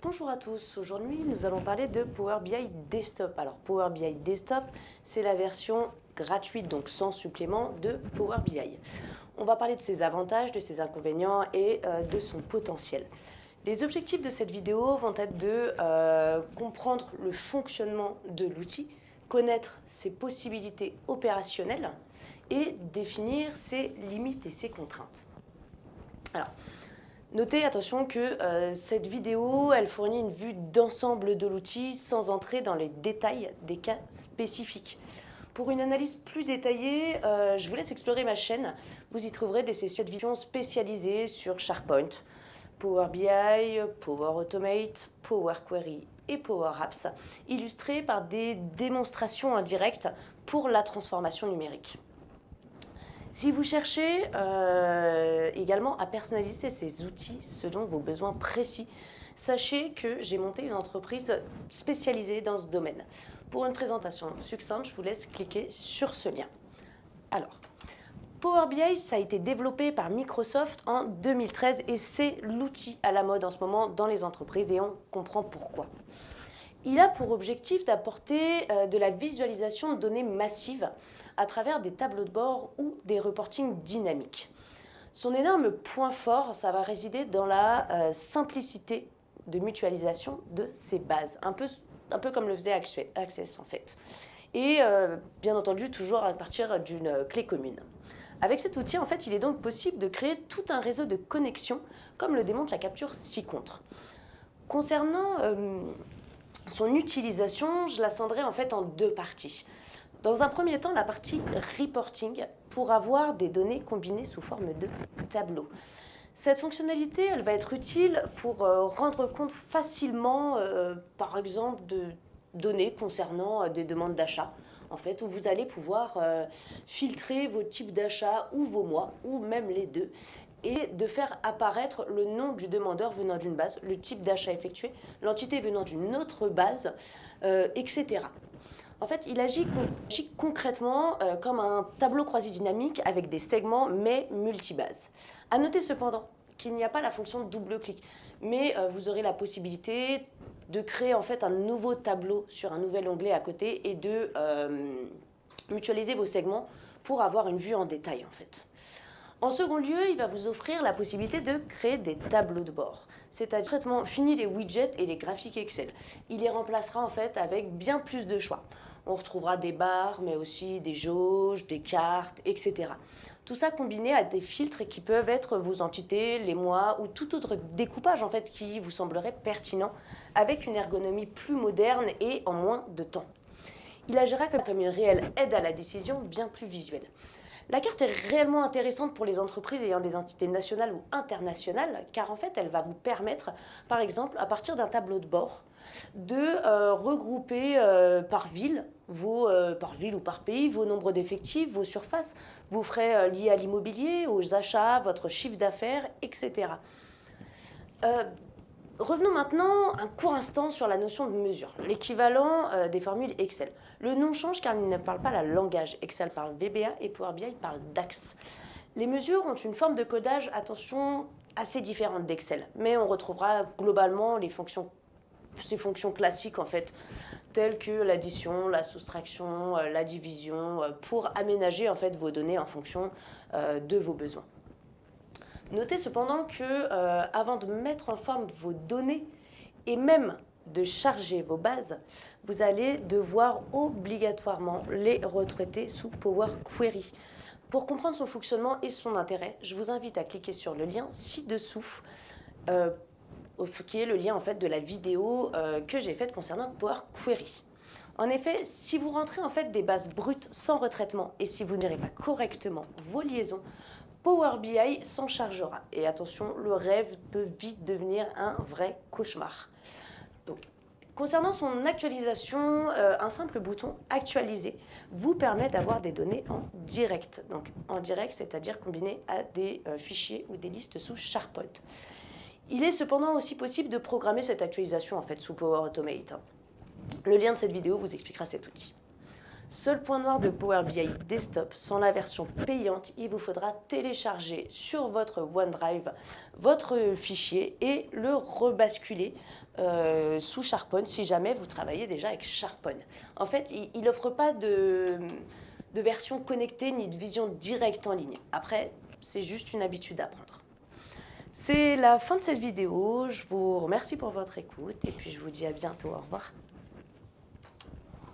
Bonjour à tous, aujourd'hui nous allons parler de Power BI Desktop. Alors Power BI Desktop, c'est la version gratuite, donc sans supplément de Power BI. On va parler de ses avantages, de ses inconvénients et de son potentiel. Les objectifs de cette vidéo vont être de comprendre le fonctionnement de l'outil, connaître ses possibilités opérationnelles et définir ses limites et ses contraintes. Alors, notez, attention, que cette vidéo, elle fournit une vue d'ensemble de l'outil sans entrer dans les détails des cas spécifiques. Pour une analyse plus détaillée, je vous laisse explorer ma chaîne. Vous y trouverez des sessions de vision spécialisées sur SharePoint, Power BI, Power Automate, Power Query et Power Apps, illustrées par des démonstrations indirectes pour la transformation numérique. Si vous cherchez également à personnaliser ces outils selon vos besoins précis, sachez que j'ai monté une entreprise spécialisée dans ce domaine. Pour une présentation succincte, je vous laisse cliquer sur ce lien. Alors, Power BI, ça a été développé par Microsoft en 2013 et c'est l'outil à la mode en ce moment dans les entreprises et on comprend pourquoi. Il a pour objectif d'apporter de la visualisation de données massives à travers des tableaux de bord ou des reportings dynamiques. Son énorme point fort, ça va résider dans la simplicité de mutualisation de ses bases, un peu comme le faisait Access en fait. Et bien entendu, toujours à partir d'une clé commune. Avec cet outil, en fait, il est donc possible de créer tout un réseau de connexions, comme le démontre la capture ci-contre. Concernant son utilisation, je la scindrai en fait en deux parties. Dans un premier temps, la partie reporting pour avoir des données combinées sous forme de tableaux. Cette fonctionnalité, elle va être utile pour rendre compte facilement, par exemple, de données concernant des demandes d'achat. En fait, où vous allez pouvoir filtrer vos types d'achats ou vos mois, ou même les deux, et de faire apparaître le nom du demandeur venant d'une base, le type d'achat effectué, l'entité venant d'une autre base, etc. En fait, il agit concrètement comme un tableau croisé dynamique avec des segments mais multibases. À noter cependant qu'il n'y a pas la fonction de double-clic, mais vous aurez la possibilité de créer en fait un nouveau tableau sur un nouvel onglet à côté et de mutualiser vos segments pour avoir une vue en détail en fait. En second lieu, il va vous offrir la possibilité de créer des tableaux de bord. C'est-à-dire, traitement fini les widgets et les graphiques Excel. Il les remplacera en fait avec bien plus de choix. On retrouvera des barres, mais aussi des jauges, des cartes, etc. Tout ça combiné à des filtres qui peuvent être vos entités, les mois ou tout autre découpage en fait qui vous semblerait pertinent avec une ergonomie plus moderne et en moins de temps. Il agira comme une réelle aide à la décision bien plus visuelle. La carte est réellement intéressante pour les entreprises ayant des entités nationales ou internationales, car en fait, elle va vous permettre, par exemple, à partir d'un tableau de bord, de regrouper par ville ou par pays, vos nombres d'effectifs, vos surfaces, vos frais liés à l'immobilier, aux achats, votre chiffre d'affaires, etc. Revenons maintenant un court instant sur la notion de mesure, l'équivalent des formules Excel. Le nom change car il ne parle pas le langage. Excel parle VBA et Power BI parle DAX. Les mesures ont une forme de codage, attention, assez différente d'Excel, mais on retrouvera globalement ces fonctions classiques en fait, telles que l'addition, la soustraction, la division, pour aménager en fait vos données en fonction de vos besoins. Notez cependant que avant de mettre en forme vos données et même de charger vos bases, vous allez devoir obligatoirement les retraiter sous Power Query. Pour comprendre son fonctionnement et son intérêt, je vous invite à cliquer sur le lien ci-dessous, qui est le lien en fait de la vidéo que j'ai faite concernant Power Query. En effet, si vous rentrez en fait des bases brutes sans retraitement et si vous ne gérez pas correctement vos liaisons, Power BI s'en chargera. Et attention, le rêve peut vite devenir un vrai cauchemar. Donc, concernant son actualisation, un simple bouton actualiser vous permet d'avoir des données en direct. Donc en direct, c'est-à-dire combiné à des fichiers ou des listes sous SharePoint. Il est cependant aussi possible de programmer cette actualisation en fait sous Power Automate. Le lien de cette vidéo vous expliquera cet outil. Seul point noir de Power BI Desktop, sans la version payante, il vous faudra télécharger sur votre OneDrive votre fichier et le rebasculer sous SharePoint si jamais vous travaillez déjà avec SharePoint. En fait, il n'offre pas de version connectée ni de vision directe en ligne. Après, c'est juste une habitude à prendre. C'est la fin de cette vidéo. Je vous remercie pour votre écoute et puis je vous dis à bientôt. Au revoir.